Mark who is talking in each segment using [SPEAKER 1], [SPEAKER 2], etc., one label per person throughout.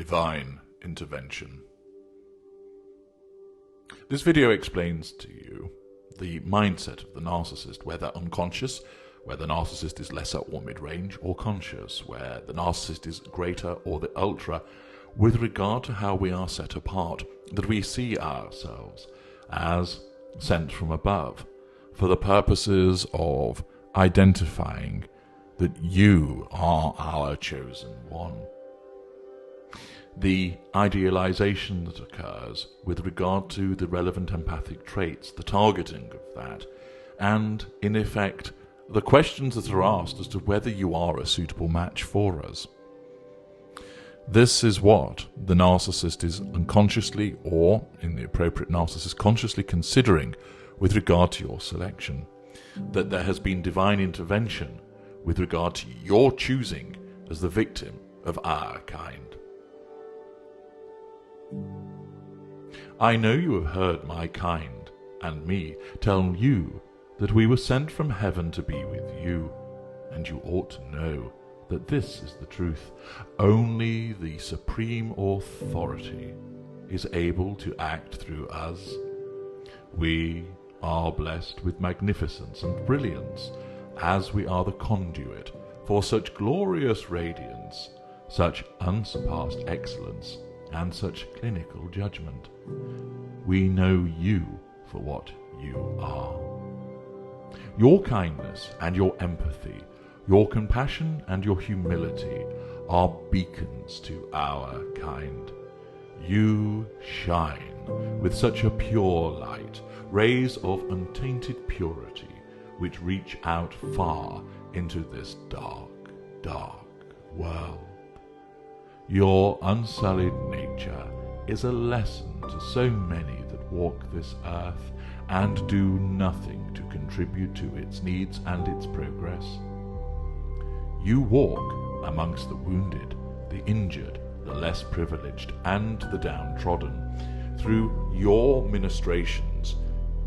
[SPEAKER 1] divine intervention. This video explains to you the mindset of the narcissist, whether unconscious, where the narcissist is lesser or mid-range, or conscious, where the narcissist is greater or the ultra, with regard to how we are set apart, that we see ourselves as sent from above for the purposes of identifying that you are our chosen one. The idealization that occurs with regard to the relevant empathic traits, the targeting of that, and, in effect, the questions that are asked as to whether you are a suitable match for us. This is what the narcissist is unconsciously, or, in the appropriate narcissist, consciously considering with regard to your selection. That there has been divine intervention with regard to your choosing as the victim of our kind. I know you have heard my kind and me tell you that we were sent from heaven to be with you, and you ought to know that this is the truth. Only the supreme authority is able to act through us. We are blessed with magnificence and brilliance, as we are the conduit for such glorious radiance, such unsurpassed excellence, and such clinical judgment. We know you for what you are. Your kindness and your empathy, your compassion and your humility are beacons to our kind. You shine with such a pure light, rays of untainted purity, which reach out far into this dark, dark world. Your unsullied nature is a lesson to so many that walk this earth and do nothing to contribute to its needs and its progress. You walk amongst the wounded, the injured, the less privileged, and the downtrodden. Through your ministrations,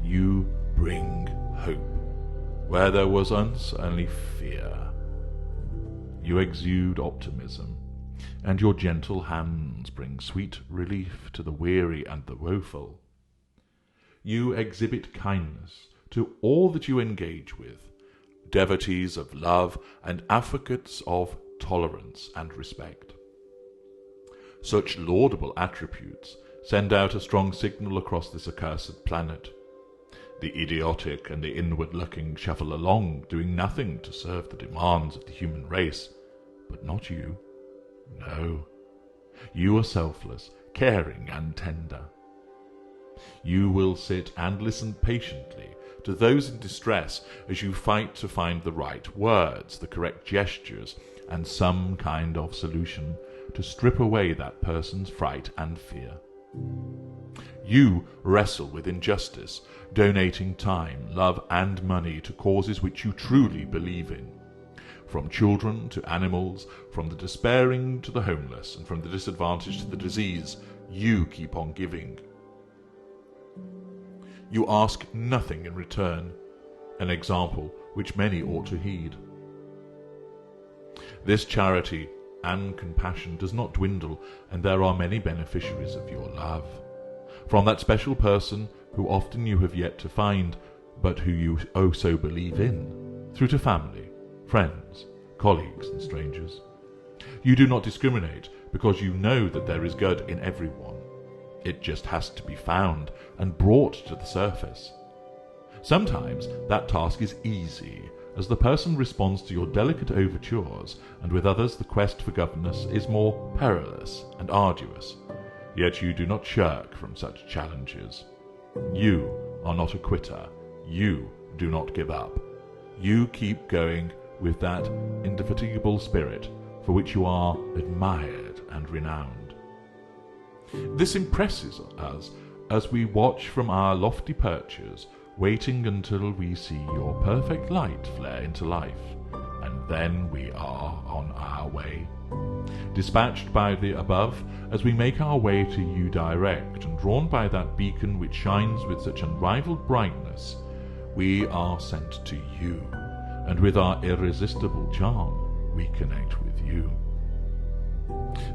[SPEAKER 1] you bring hope where there was once only fear. You exude optimism, and your gentle hands bring sweet relief to the weary and the woeful. You exhibit kindness to all that you engage with, devotees of love and advocates of tolerance and respect. Such laudable attributes send out a strong signal across this accursed planet. The idiotic and the inward-looking shuffle along, doing nothing to serve the demands of the human race, but not you. No, you are selfless, caring, and tender. You will sit and listen patiently to those in distress as you fight to find the right words, the correct gestures, and some kind of solution to strip away that person's fright and fear. You wrestle with injustice, donating time, love, and money to causes which you truly believe in. From children to animals, from the despairing to the homeless, and from the disadvantaged to the diseased, you keep on giving. You ask nothing in return, an example which many ought to heed. This charity and compassion does not dwindle, and there are many beneficiaries of your love. From that special person who often you have yet to find, but who you oh so believe in, through to family, friends, colleagues, and strangers. You do not discriminate because you know that there is good in everyone. It just has to be found and brought to the surface. Sometimes that task is easy, as the person responds to your delicate overtures, and with others the quest for governess is more perilous and arduous. Yet you do not shirk from such challenges. You are not a quitter. You do not give up. You keep going with that indefatigable spirit for which you are admired and renowned. This impresses us as we watch from our lofty perches, waiting until we see your perfect light flare into life, and then we are on our way. Dispatched by the above, as we make our way to you direct, and drawn by that beacon which shines with such unrivaled brightness, we are sent to you, and with our irresistible charm we connect with you.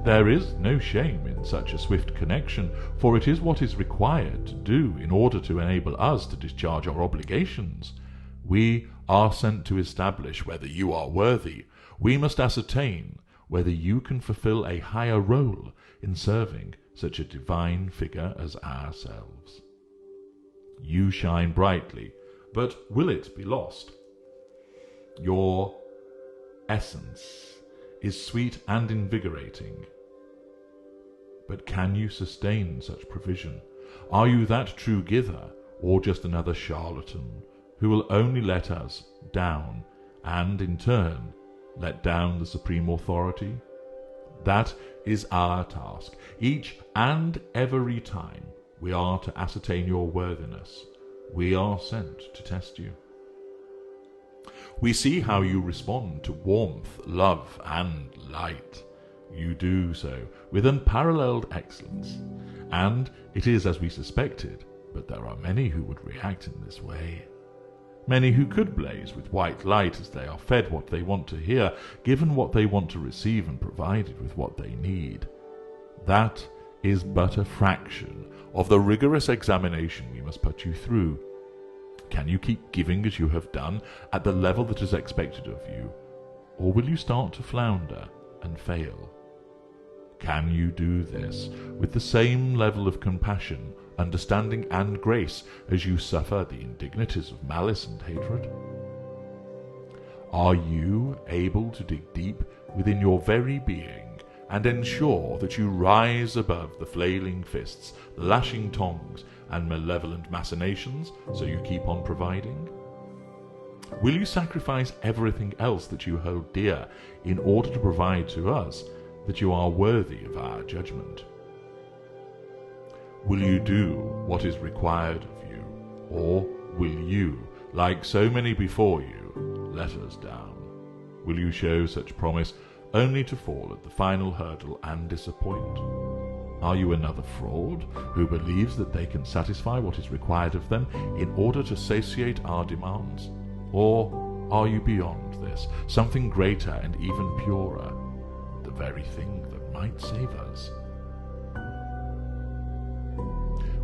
[SPEAKER 1] There is no shame in such a swift connection, for it is what is required to do in order to enable us to discharge our obligations. We are sent to establish whether you are worthy. We must ascertain whether you can fulfill a higher role in serving such a divine figure as ourselves. You shine brightly, but will it be lost? Your essence is sweet and invigorating, but can you sustain such provision? Are you that true giver, or just another charlatan who will only let us down, and in turn let down the supreme authority? That is our task. Each and every time we are to ascertain your worthiness. We are sent to test you. We see how you respond to warmth, love, and light. You do so with unparalleled excellence, and it is as we suspected, but there are many who would react in this way. Many who could blaze with white light as they are fed what they want to hear, given what they want to receive, and provided with what they need. That is but a fraction of the rigorous examination we must put you through. Can you keep giving as you have done, at the level that is expected of you, or will you start to flounder and fail? Can you do this with the same level of compassion, understanding, and grace as you suffer the indignities of malice and hatred? Are you able to dig deep within your very being and ensure that you rise above the flailing fists, the lashing tongues, and malevolent machinations, so you keep on providing? Will you sacrifice everything else that you hold dear in order to provide to us that you are worthy of our judgment? Will you do what is required of you, or will you, like so many before you, let us down? Will you show such promise only to fall at the final hurdle and disappoint? Are you another fraud who believes that they can satisfy what is required of them in order to satiate our demands? Or are you beyond this, something greater and even purer, the very thing that might save us?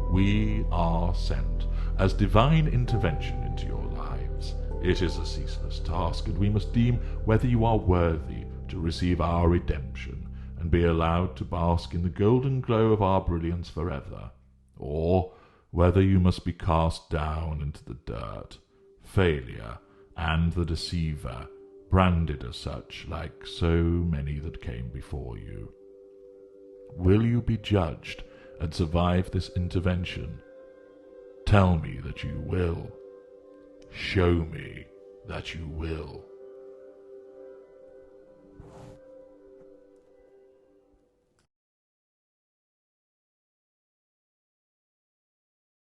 [SPEAKER 1] We are sent as divine intervention into your lives. It is a ceaseless task, and we must deem whether you are worthy to receive our redemption and be allowed to bask in the golden glow of our brilliance forever, or whether you must be cast down into the dirt, failure, and the deceiver, branded as such like so many that came before you. Will you be judged and survive this intervention? Tell me that you will. Show me that you will.